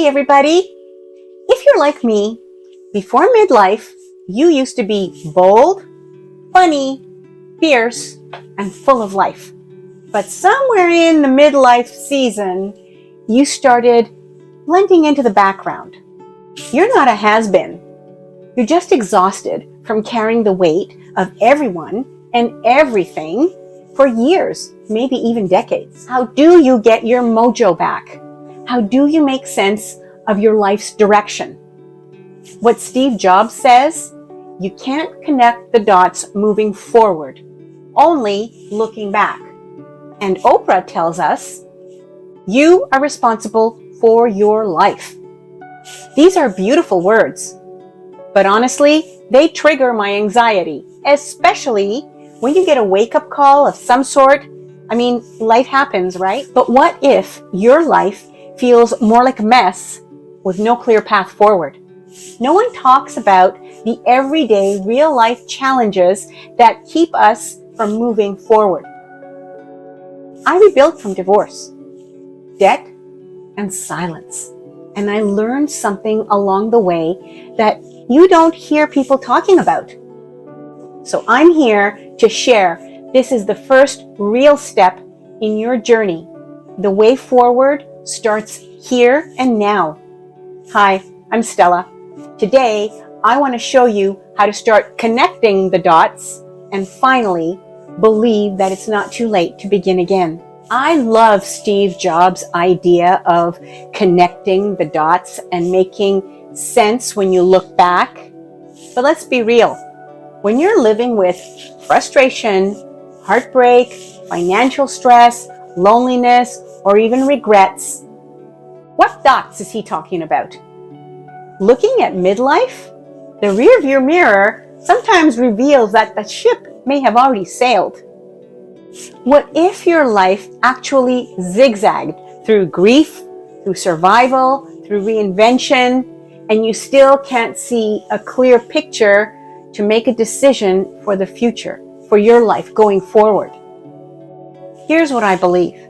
Hey everybody! If you're like me, before midlife, you used to be bold, funny, fierce, and full of life. But somewhere in the midlife season, you started blending into the background. You're not a has-been. You're just exhausted from carrying the weight of everyone and everything for years, maybe even decades. How do you get your mojo back? How do you make sense of your life's direction? What Steve Jobs says, you can't connect the dots moving forward, only looking back. And Oprah tells us, you are responsible for your life. These are beautiful words, but honestly, they trigger my anxiety, especially when you get a wake-up call of some sort. I mean, life happens, right? But what if your life feels more like a mess with no clear path forward? No one talks about the everyday real-life challenges that keep us from moving forward. I rebuilt from divorce, debt, and silence. And I learned something along the way that you don't hear people talking about. So I'm here to share this is the first real step in your journey. The way forward starts here and now. Hi, I'm Stella. Today, I want to show you how to start connecting the dots and finally believe that it's not too late to begin again. I love Steve Jobs' idea of connecting the dots and making sense when you look back. But let's be real. When you're living with frustration, heartbreak, financial stress, loneliness, or even regrets, what dots is he talking about? Looking at midlife, the rearview mirror sometimes reveals that the ship may have already sailed. What if your life actually zigzagged through grief, through survival, through reinvention, and you still can't see a clear picture to make a decision for the future, for your life going forward? Here's what I believe.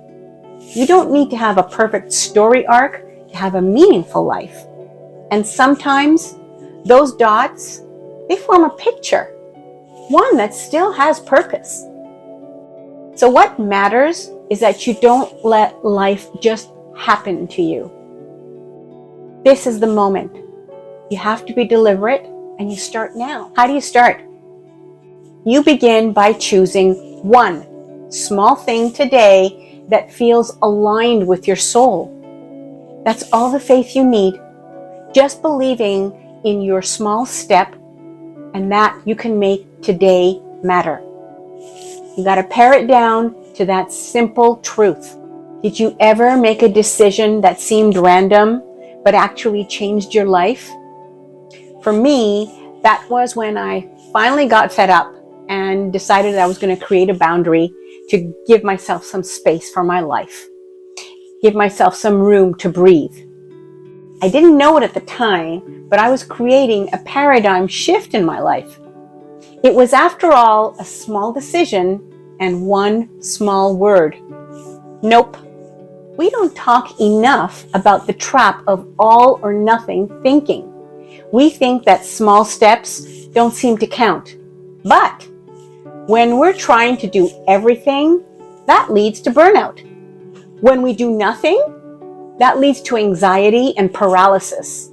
You don't need to have a perfect story arc to have a meaningful life. And sometimes those dots, they form a picture, one that still has purpose. So what matters is that you don't let life just happen to you. This is the moment. You have to be deliberate and you start now. How do you start? You begin by choosing one small thing today that feels aligned with your soul. That's all the faith you need. Just believing in your small step and that you can make today matter. You got to pare it down to that simple truth. Did you ever make a decision that seemed random but actually changed your life? For me, that was when I finally got fed up and decided I was going to create a boundary to give myself some space for my life. Give myself some room to breathe. I didn't know it at the time, but I was creating a paradigm shift in my life. It was, after all, a small decision and one small word. Nope. We don't talk enough about the trap of all or nothing thinking. We think that small steps don't seem to count. But when we're trying to do everything, that leads to burnout. When we do nothing, that leads to anxiety and paralysis.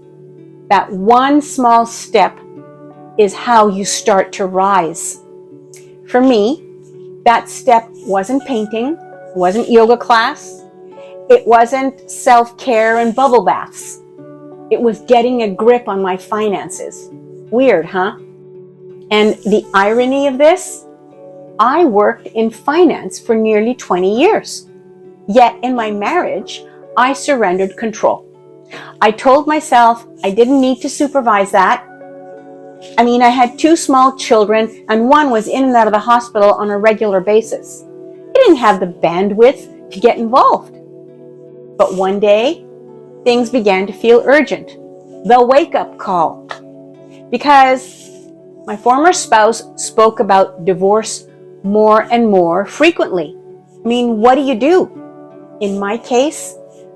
That one small step is how you start to rise. For me, that step wasn't painting, wasn't yoga class, it wasn't self-care and bubble baths. It was getting a grip on my finances. Weird, huh? And the irony of this, I worked in finance for nearly 20 years. Yet in my marriage, I surrendered control. I told myself I didn't need to supervise that. I mean, I had 2 small children and one was in and out of the hospital on a regular basis. I didn't have the bandwidth to get involved. But one day, things began to feel urgent. The wake-up call. Because my former spouse spoke about divorce more and more frequently. I mean, what do you do? In my case,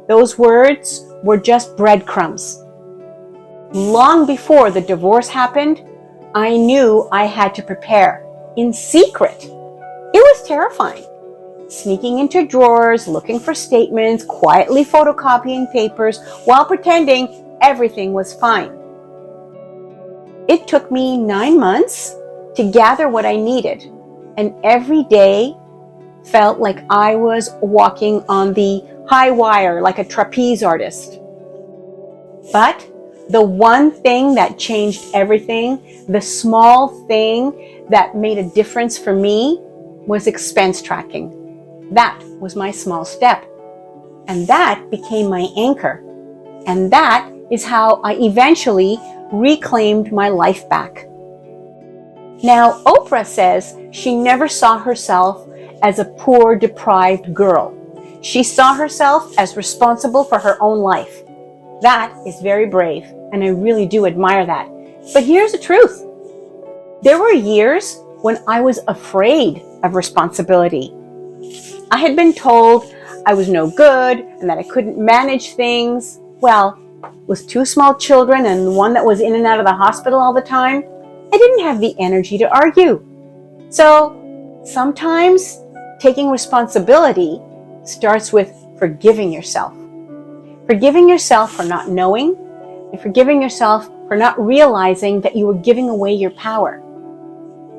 those words were just breadcrumbs. Long before the divorce happened, I knew I had to prepare in secret. It was terrifying. Sneaking into drawers, looking for statements, quietly photocopying papers while pretending everything was fine. It took me 9 months to gather what I needed, and every day felt like I was walking on the high wire like a trapeze artist. But the one thing that changed everything, the small thing that made a difference for me, was expense tracking. That was my small step. And that became my anchor. And that is how I eventually reclaimed my life back. Now, Oprah says she never saw herself as a poor, deprived girl. She saw herself as responsible for her own life. That is very brave, and I really do admire that. But here's the truth. There were years when I was afraid of responsibility. I had been told I was no good and that I couldn't manage things. Well, with 2 small children and one that was in and out of the hospital all the time, I didn't have the energy to argue. So sometimes taking responsibility starts with forgiving yourself. Forgiving yourself for not knowing, and forgiving yourself for not realizing that you were giving away your power.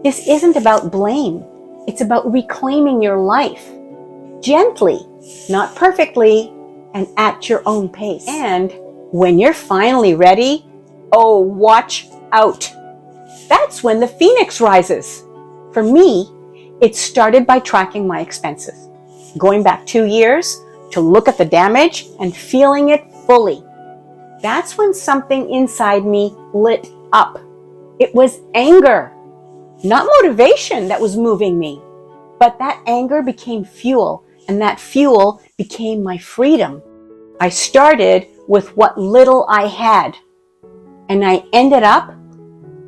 This isn't about blame. It's about reclaiming your life. Gently, not perfectly, and at your own pace. And when you're finally ready, oh, watch out. That's when the phoenix rises. For me, it started by tracking my expenses. Going back 2 years to look at the damage and feeling it fully. That's when something inside me lit up. It was anger, not motivation that was moving me, but that anger became fuel, and that fuel became my freedom. I started with what little I had, and I ended up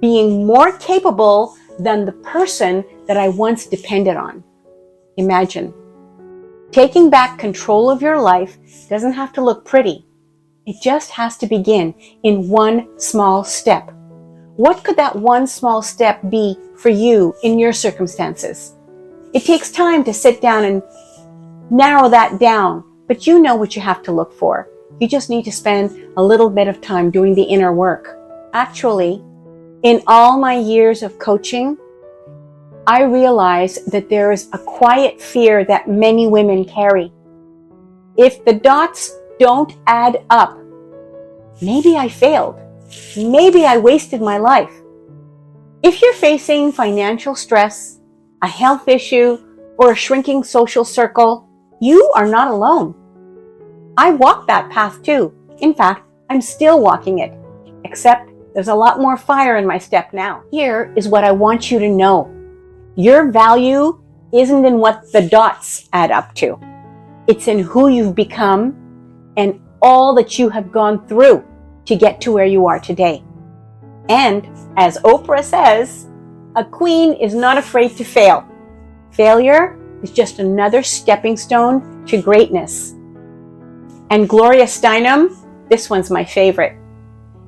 being more capable than the person that I once depended on. Imagine. Taking back control of your life doesn't have to look pretty. It just has to begin in one small step. What could that one small step be for you in your circumstances? It takes time to sit down and narrow that down, but you know what you have to look for. You just need to spend a little bit of time doing the inner work. Actually, in all my years of coaching, I realized that there is a quiet fear that many women carry. If the dots don't add up, maybe I failed. Maybe I wasted my life. If you're facing financial stress, a health issue, or a shrinking social circle, you are not alone. I walked that path too. In fact, I'm still walking it, except there's a lot more fire in my step now. Here is what I want you to know. Your value isn't in what the dots add up to. It's in who you've become and all that you have gone through to get to where you are today. And as Oprah says, a queen is not afraid to fail. Failure is just another stepping stone to greatness. And Gloria Steinem, this one's my favorite.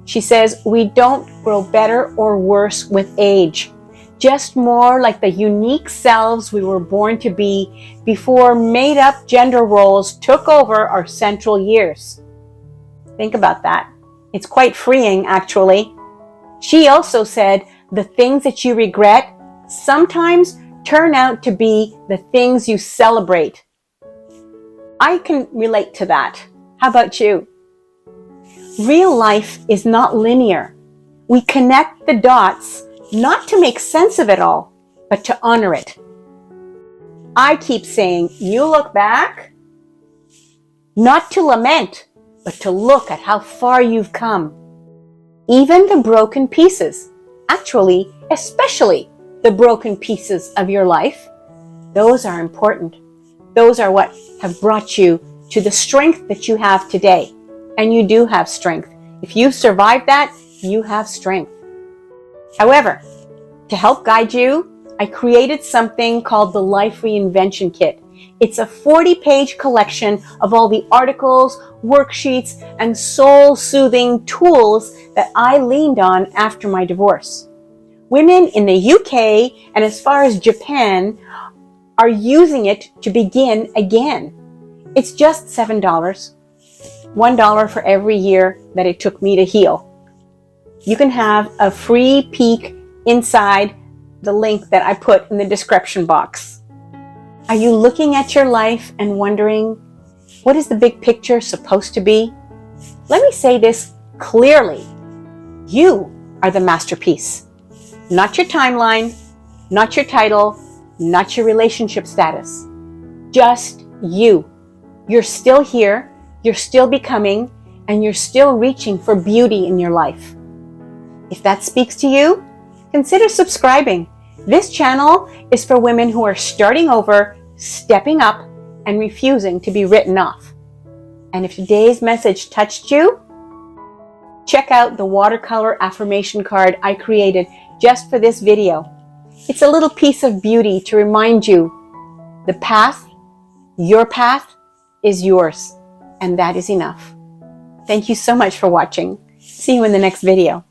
She says, we don't grow better or worse with age, just more like the unique selves we were born to be before made-up gender roles took over our central years. Think about that. It's quite freeing, actually. She also said, the things that you regret sometimes turn out to be the things you celebrate. I can relate to that. How about you? Real life is not linear. We connect the dots not to make sense of it all, but to honor it. I keep saying, you look back, not to lament, but to look at how far you've come. Even the broken pieces, actually, especially the broken pieces of your life, those are important. Those are what have brought you to the strength that you have today. And you do have strength. If you've survived that, you have strength. However, to help guide you, I created something called the Life Reinvention Kit. It's a 40-page collection of all the articles, worksheets, and soul-soothing tools that I leaned on after my divorce. Women in the UK and as far as Japan are using it to begin again. It's just $7, $1 for every year that it took me to heal. You can have a free peek inside the link that I put in the description box. Are you looking at your life and wondering, what is the big picture supposed to be? Let me say this clearly. You are the masterpiece. Not your timeline, not your title, not your relationship status. Just you. You're still here, you're still becoming, and you're still reaching for beauty in your life. If that speaks to you, consider subscribing. This channel is for women who are starting over, stepping up, and refusing to be written off. And if today's message touched you, check out the watercolor affirmation card I created just for this video. It's a little piece of beauty to remind you the path, your path, is yours, and that is enough. Thank you so much for watching. See you in the next video.